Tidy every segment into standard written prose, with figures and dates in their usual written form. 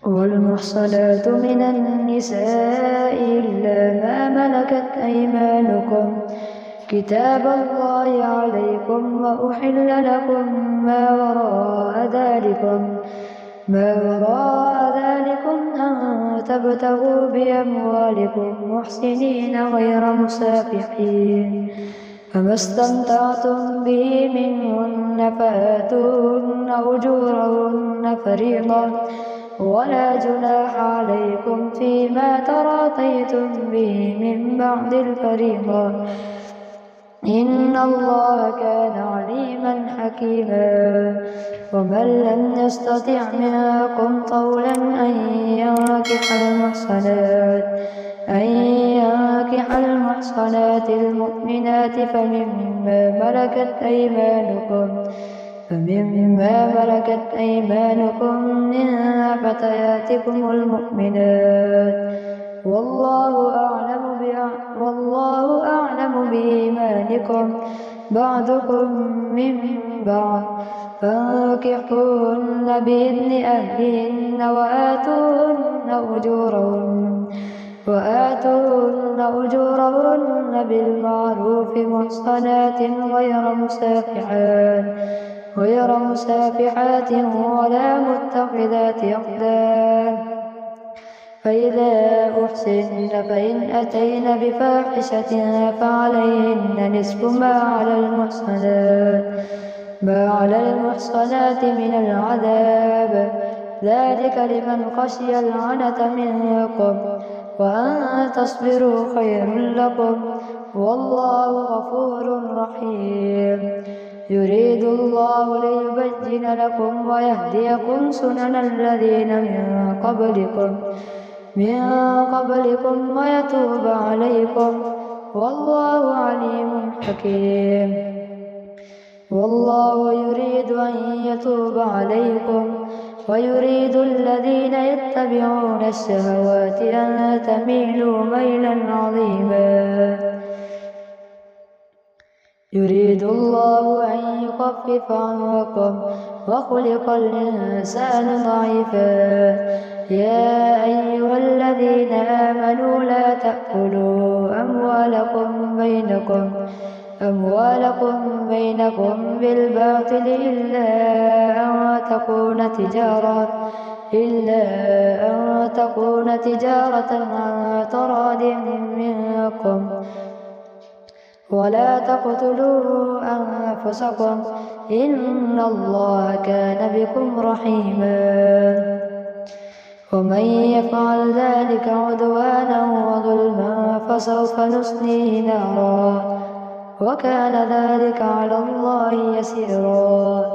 والمحصنات من النساء إلا ما ملكت أيمانكم كتاب الله عليكم وأحل لكم ما وراء ذلكم أن تبتغوا بأموالكم محسنين غير مسافحين فما استمتعتم به منهن فآتوهن أجورهن فريضة ولا جناح عليكم فيما تراضيتم به من بعد الفريضة إن الله كان عليما حكيما ومن لم يستطع منكم طولا أن ينكح المحصنات المؤمنات فمما ملكت أيمانكم من فتياتكم المؤمنات والله أعلم بإيمانكم بعضكم من بعض فانكحوهن بإذن أهلهن وآتوهن أجورهن بالمعروف محصنات غير مسافحات ولا متخذات أخدان فإذا أحسن فإن أتين بفاحشة فعليهن نصف ما على المحصنات من العذاب ذلك لمن خشي العنة منكم وأن تصبروا خير لكم والله غفور رحيم يريد الله ليبين لكم ويهديكم سنن الذين من قبلكم ويتوب عليكم والله عليم حكيم والله يريد أن يتوب عليكم ويريد الذين يتبعون الشهوات أن تميلوا ميلا عظيما يريد الله أن يخفف عنكم وخلق الإنسان ضعيفا يا أيها الذين آمنوا لا تأكلوا أموالكم بينكم بالباطل إلا أن تكون تجارة عن تراض منكم ولا تقتلوا أنفسكم إن الله كان بكم رحيما ومن يفعل ذلك عدوانا وظلما فسوف نصليه نارا وكان ذلك على الله يسيرا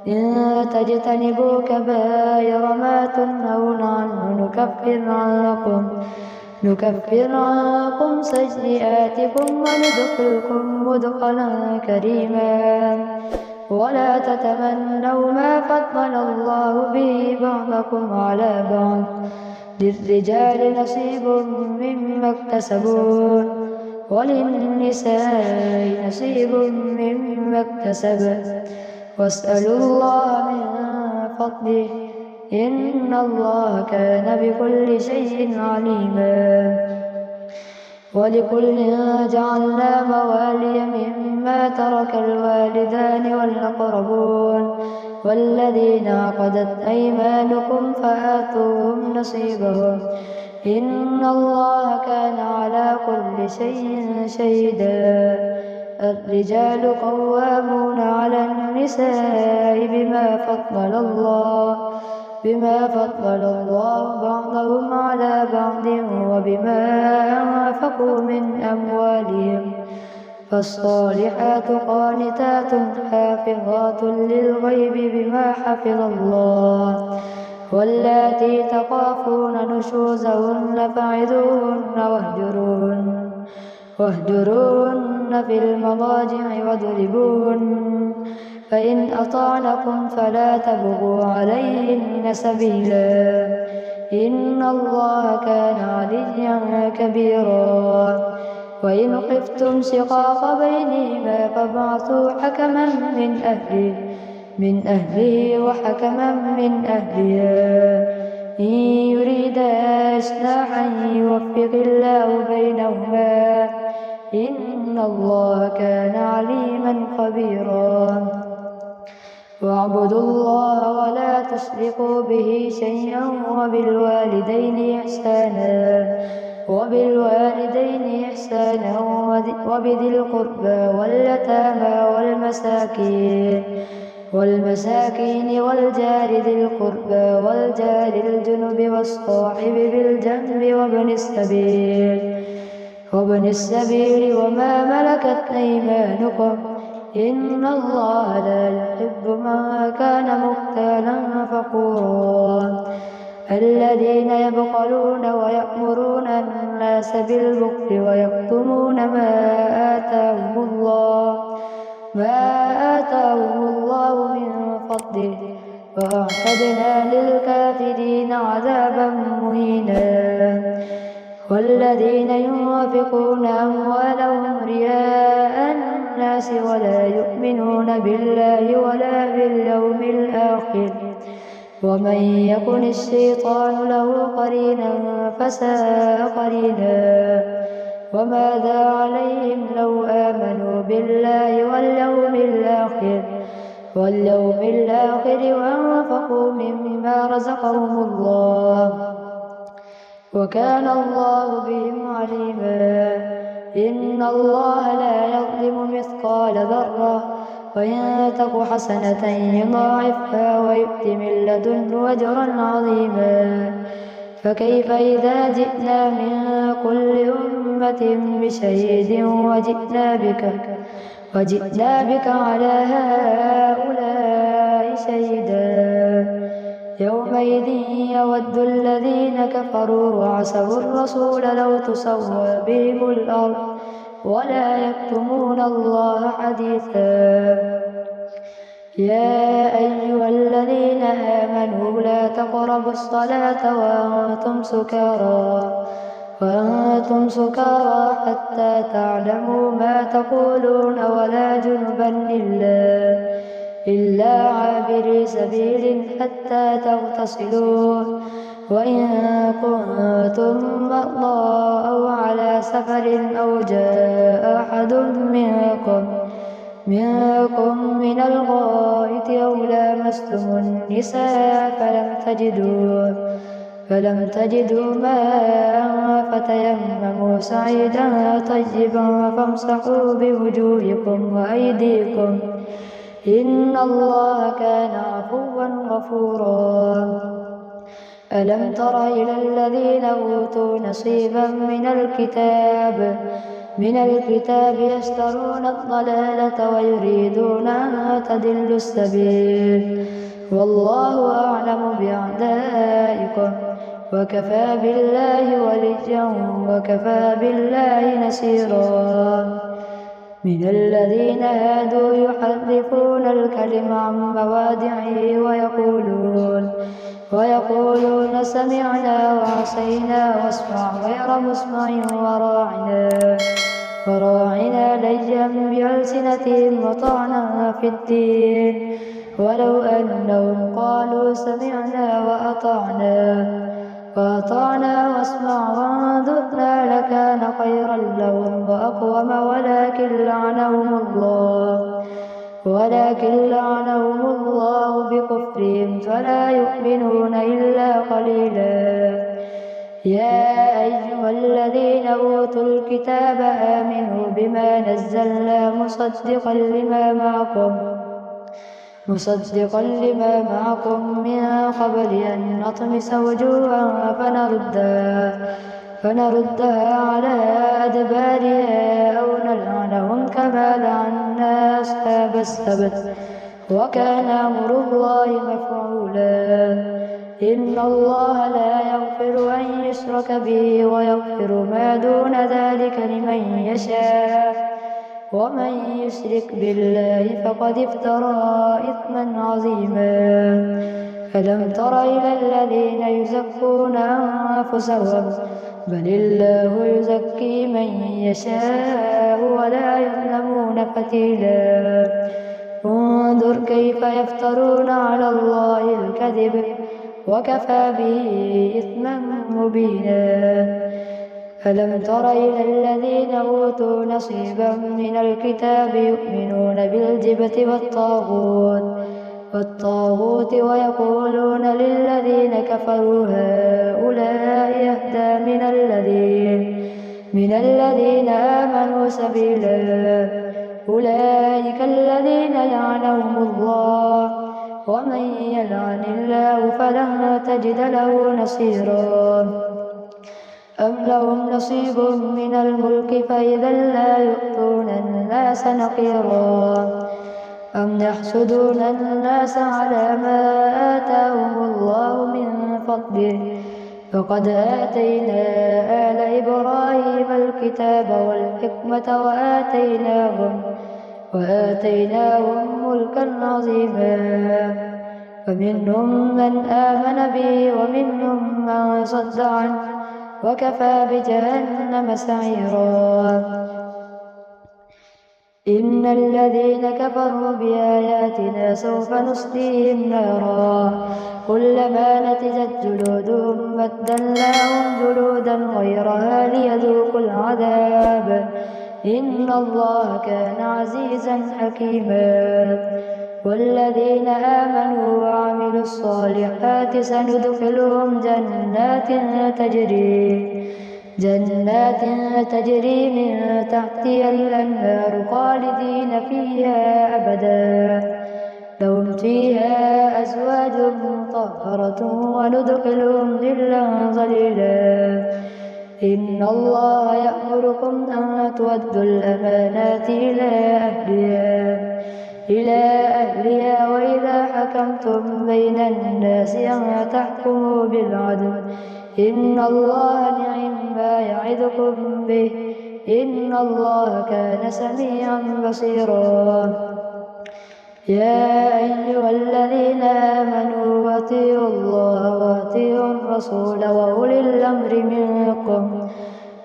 إن تجتنبوا كبائر ما تنهون عنه نكفر عنكم سيئاتكم وندخلكم مدخلا كريما ولا تتمنوا ما فضل الله به بعضكم على بعض للرجال نصيب مما اكتسبوا وللنساء نصيب مما اكتسبن واسألوا الله من فضله إن الله كان بكل شيء عليما ولكل جعلنا موالي مما ترك الوالدان والأقربون والذين عقدت أيمانكم فآتوهم نصيبهم إن الله كان على كل شيء شهيدا الرجال قوامون على النساء بما فضل الله بعضهم على بعض وبما أنفقوا من أموالهم فالصالحات قانتات حافظات للغيب بما حفظ الله واللاتي تخافون نشوزهن فعظوهن واهجروهن في المضاجع واضربوهن فإن أطعنكم فلا تبغوا عليهن سبيلا إن الله كان عليا كبيرا وإن خفتم شقاق بينهما فابعثوا حكما من أهله وحكما من أهلها إن يريدا إصلاحا يوفق الله بينهما إن الله كان عليما خبيرا واعبدوا الله ولا تشركوا به شيئا وبالوالدين إحسانا وبذي القربى واليتامى والمساكين والجار ذي القربى والجار الجنب والصاحب بالجنب وابن السبيل وما ملكت أيمانكم إن الله لا يحب من كان مختالا فخورا الذين يبخلون ويأمرون الناس بالبخل ويكتمون ما آتاهم الله من فضله وأعتدنا للكافرين عذابا مهينا والذين ينفقون أموالهم رئاء الناس ولا يؤمنون بالله ولا باليوم الآخر ومن يكن الشيطان له قرينا فساء قرينا وماذا عليهم لو آمنوا بالله واليوم الآخر وأنفقوا مما رزقهم الله وكان الله بهم عليما إن الله لا يظلم مثقال ذرة وإن تك حسنة يضاعفها ويؤت من لدنه أجرا عظيما فكيف إذا جئنا من كل أمة بشهيد وجئنا بك على هؤلاء شهيدا يومئذ يود الذين كفروا وعصوا الرسول لو تسوى بهم الأرض ولا يكتمون الله حديثا يا أيها الذين آمنوا لا تقربوا الصلاة وأنتم سكارى حتى تعلموا ما تقولون ولا جنبا إلا عابري سبيل حتى تغتسلوا وإن كنتم مرضى أو على سفر أو جاء أحد منكم من الغائط أو لامستم النساء فلم تجدوا ماء فتيمموا صعيدا طيبا فامسحوا بوجوهكم وأيديكم إن الله كان عفوا غفورا ألم تر إلى الذين أوتوا نصيبا من الكتاب يشترون الضلالة ويريدون أن تضلوا السبيل والله أعلم بأعدائكم وكفى بالله وليا وكفى بالله نصيرا من الذين هادوا يحرفون الكلم عن مواضعه ويقولون سمعنا وعصينا واسمع غير مسمع وراعنا ليا بألسنتهم وطعنا في الدين ولو أنهم قالوا سمعنا وأطعنا واسمع وانظرنا لكان خيرا لهم وأقوم ولكن لعنهم الله بكفرهم فلا يؤمنون إلا قليلا يا أيها الذين أوتوا الكتاب آمنوا بما نزلنا مصدقا لما معكم من قبل أن نطمس وجوها فنردها على أدبارها أو نلعنهم كما لعنا أصحاب السبت وكان أمر الله مفعولا إن الله لا يغفر أن يشرك به ويغفر ما دون ذلك لمن يشاء ومن يشرك بالله فقد افترى إثما عظيما ألم تر إلى الذين يزكون أنفسهم بل الله يزكي من يشاء ولا يظلمون فتيلا انظر كيف يفترون على الله الكذب وكفى به إثما مبينا. ألم تر إلى الذين أوتوا نصيبا من الكتاب يؤمنون بالجبت والطاغوت ويقولون للذين كفروا هؤلاء أهدى من الذين آمنوا سبيلا. أولئك الذين لعنهم الله ومن يلعن الله فلن تجد له نصيرا. أم لهم نصيب من الملك فإذا لا يؤتون الناس نقيرا. أم يحسدون الناس على ما آتاهم الله من فضله فقد آتينا آل إبراهيم الكتاب والحكمة وآتيناهم ملكا عظيما. فمنهم من آمن به ومنهم من صد عنه وكفى بجهنم سعيرا. إن الذين كفروا بآياتنا سوف نصليهم نارا كلما نضجت جلودهم بدلناهم جلودا غيرها ليذوقوا العذاب إن الله كان عزيزا حكيما. والذين آمنوا وعملوا الصالحات سندخلهم جنات تجري من تحتها الأنهار خالدين فيها أبدا لهم فيها أزواج مطهرة وندخلهم ظلا ظليلا. إن الله يأمركم أن تؤدوا الأمانات إلى أهلها وإذا حكمتم بين الناس أن تحكموا بالعدل إن الله نعم ما يعظكم به إن الله كان سميعا بصيرا. يا أيها الذين آمنوا أطيعوا الله وأطيعوا الرسول وأولي الأمر منكم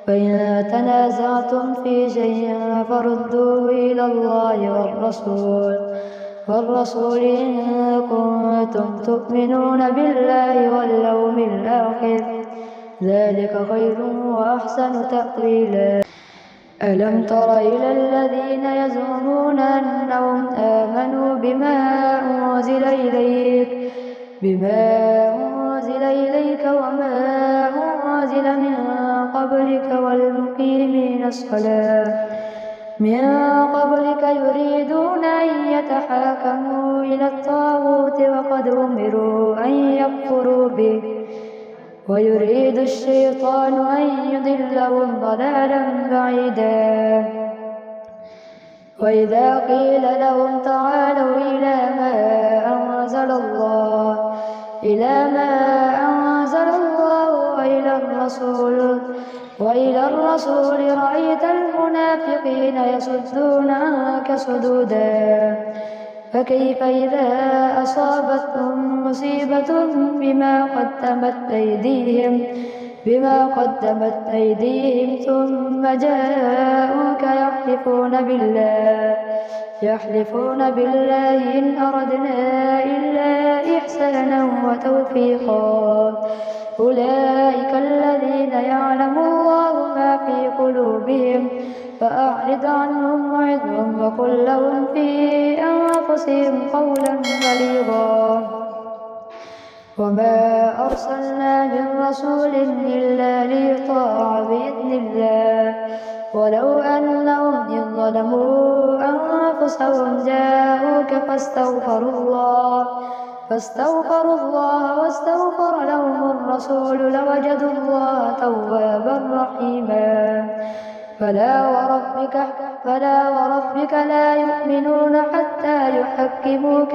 فإن تنازعتم في شيء فردوه إلى الله والرسول إن كنتم تؤمنون بالله واليوم الآخر ذلك خير وأحسن تأويلا. ألم تر إلى الذين يزعمون أنهم آمنوا بما أنزل إليك وما أنزل من قبلك والمقيمين الصلاة من قبلك يريدون أن يتحاكموا إلى الطاغوت وقد أمروا أن يكفروا به ويريد الشيطان أن يضلهم ضلالا بعيدا. وإذا قيل لهم تعالوا إلى ما أنزل الله وإلى الرسول رأيت المنافقين يصدون عنك صدودا. فكيف إذا أصابتهم مصيبة بما قدمت أيديهم ثم جاءوك يحلفون بالله إن أردنا إلا إحسانا وتوفيقا. أولئك الذين يعلم الله ما في قلوبهم فأعرض عنهم وعظهم وقل لهم في أنفسهم قولا بليغا. وما أرسلنا من رسول إلا ليطاع بإذن الله ولو أنهم إذ ظلموا أنفسهم جاءوك فاستغفروا الله واستغفر لهم الرسول لوجدوا الله توابا رحيما. فلا وربك لا يؤمنون حتى يحكموك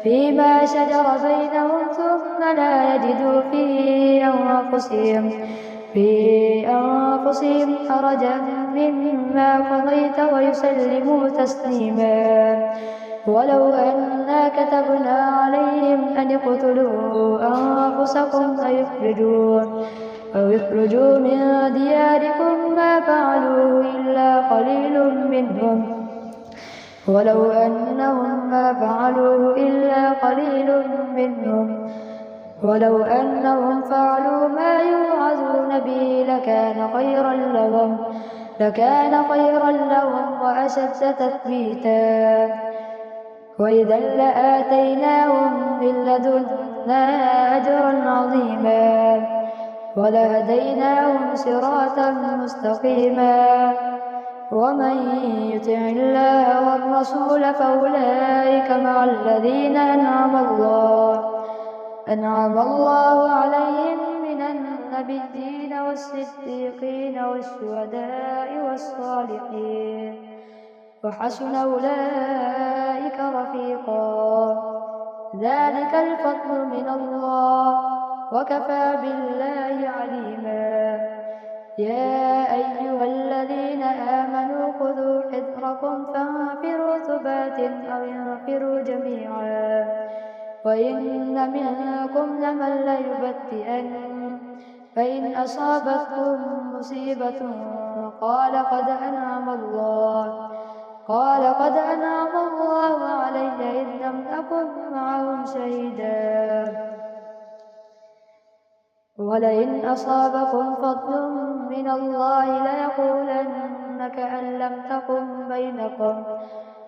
فيما شجر بينهم ثم لا يجدوا في أنفسهم حرجا مما قضيت ويسلموا تسليما. ولو أنا كتبنا عليهم أن اقتلوا أنفسكم أو يخرجوا من دياركم ما فعلوه إلا قليل منهم ولو أنهم ما فعلوه إلا قليل منهم ولو أنهم فعلوا ما يوعظون به لكان خيرا لهم وأشد تثبيتا وإذا لآتيناهم من لدنا أجرا عظيما ولهديناهم صراطا مستقيما ومن يطع الله والرسول فأولئك مع الذين أنعم الله عليهم من النبيين والصديقين والشهداء والصالحين وحسن أولئك رفيقا ذلك الفضل من الله وكفى بالله عليما يا أيها الذين آمنوا خذوا حذركم فانفروا ثبات أو انفروا جميعا وإن منكم لمن ليبطئن فإن أصابتكم مصيبة قال قد أنعم الله علي إذ لم أكن معهم شهيدا ولئن أصابكم فضل من الله ليقولن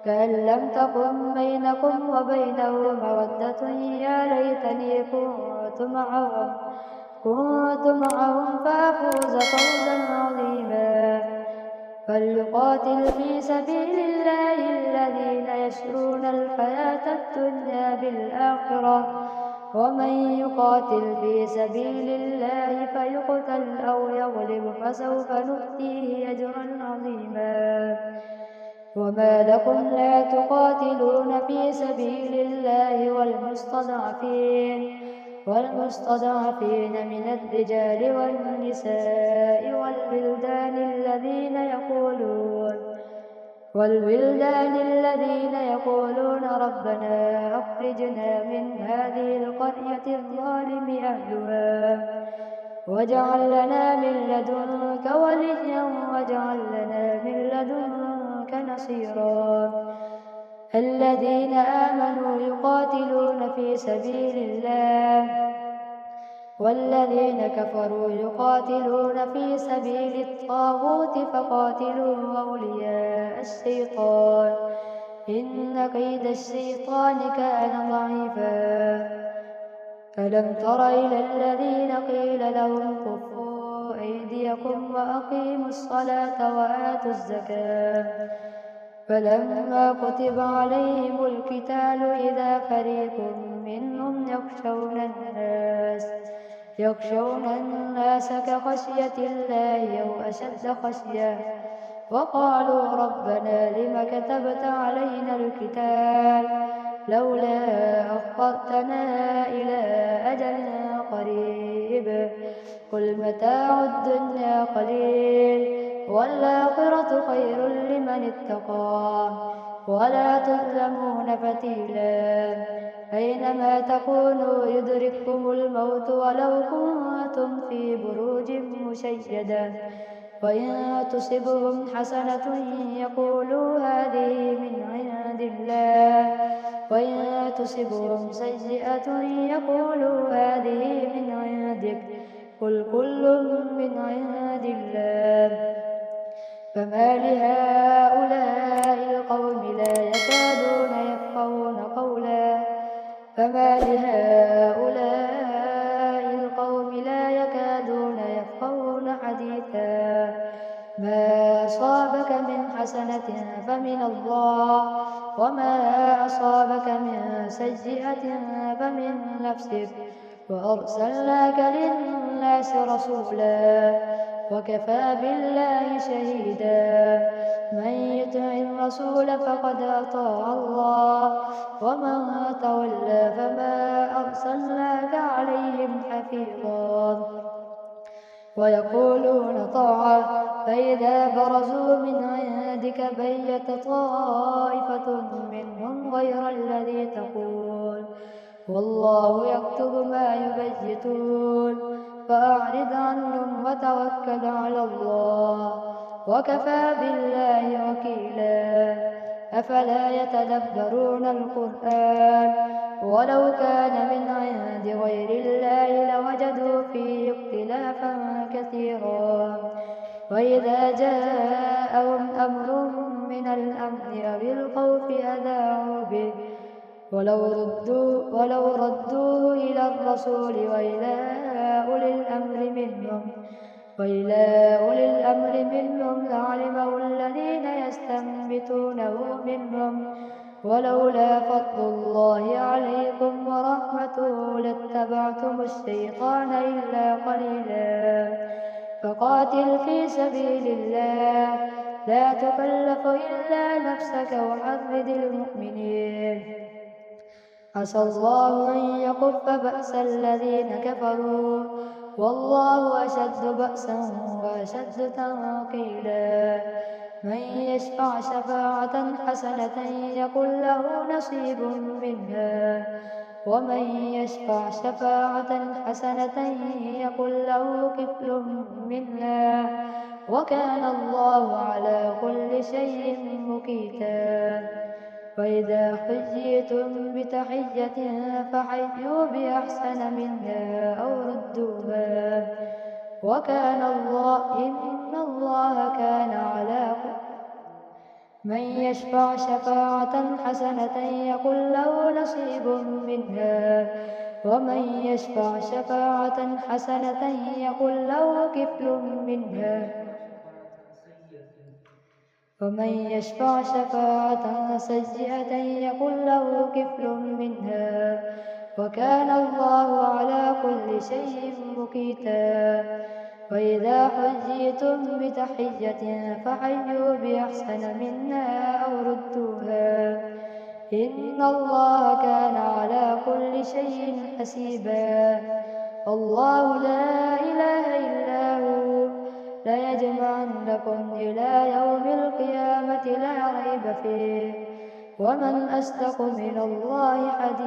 كأن لم تكن بينكم وبينه مودة يا ليتني كنت معهم فأفوز فوزا عظيما فليقاتل في سبيل الله الذين يشرون الحياة الدنيا بالآخرة ومن يقاتل في سبيل الله فيقتل أو يغلب فسوف نؤتيه أجرا عظيما وما لكم لا تقاتلون في سبيل الله والمستضعفين من الرجال والنساء والولدان الذين يقولون ربنا أخرجنا من هذه القرية الظالم أهلها واجعل لنا من لدنك وليا واجعل لنا من لدنك نصيرا الذين آمنوا يقاتلون في سبيل الله والذين كفروا يقاتلون في سبيل الطاغوت فقاتلوا أولياء الشيطان إن كيد الشيطان كان ضعيفا ألم تر إلى الذين قيل لهم كفوا أيديكم وأقيموا الصلاة وآتوا الزكاة فلما كتب عليهم القتال إذا فريق منهم يخشون الناس كخشية الله أو أشد خشية وقالوا ربنا لم كتبت علينا القتال لولا أخرتنا إلى أجل قريب قل متاع الدنيا قليل والآخرة خير لمن اتقى ولا تظلمون فتيلا أينما تكونوا يدرككم الموت ولو كنتم في بروج مشيدة وإن تصبهم حسنة يقولوا هذه من عند الله وإن تصبهم سيئة يقولوا هذه من عندك قل كل من عند الله فما لهؤلاء القوم لا يكادون يفقهون حديثا ما أصابك من حسنة فمن الله وما أصابك من سيئة فمن نفسك وأرسلناك للناس رسولا وكفى بالله شهيدا من يطع الرسول فقد أطاع الله ومن تولى فما أرسلناك عليهم حفيظا ويقولون طاعة فإذا برزوا من عندك بيت طائفة منهم غير الذي تقول والله يكتب ما يبيتون فأعرض عنهم وتوكل على الله وكفى بالله وكيلا أفلا يتدبرون القرآن ولو كان من عند غير الله لوجدوا فيه اختلافا كثيرا وإذا جاءهم أمر من الأمن أو الخوف أذاعوا به ولو ردوه إلى الرسول وإلى أولي الأمر منهم لعلمه الذين يستنبطونه منهم ولولا فضل الله عليكم ورحمته لاتبعتم الشيطان إلا قليلا فقاتل في سبيل الله لا تكلف إلا نفسك وحرد المؤمنين عسى الله أن يكف بأس الذين كفروا والله أشد بأسا وأشد تنقيلا من يشفع شفاعة حسنة يكن له نصيب منها ومن يشفع شفاعة حسنة يكن له كفل منها وكان الله على كل شيء مقيتا وإذا حييتم بتحية فحيوا بأحسن منها أو ردوها وكان الله إن الله كان على من يشفع شفاعة حسنة يكن له نصيب منها ومن يشفع شفاعة حسنة يكن له كفل منها ومن يشفع شفاعة سيئة يكن له كفل منها وكان الله على كل شيء مقيتا وإذا حييتم بتحية فحيوا بأحسن منها أو ردوها إن الله كان على كل شيء حسيبا الله لا إله إلا هو ليجمعنكم إلى يوم القيامة لا ريب فيه ومن أصدق من الله حديثا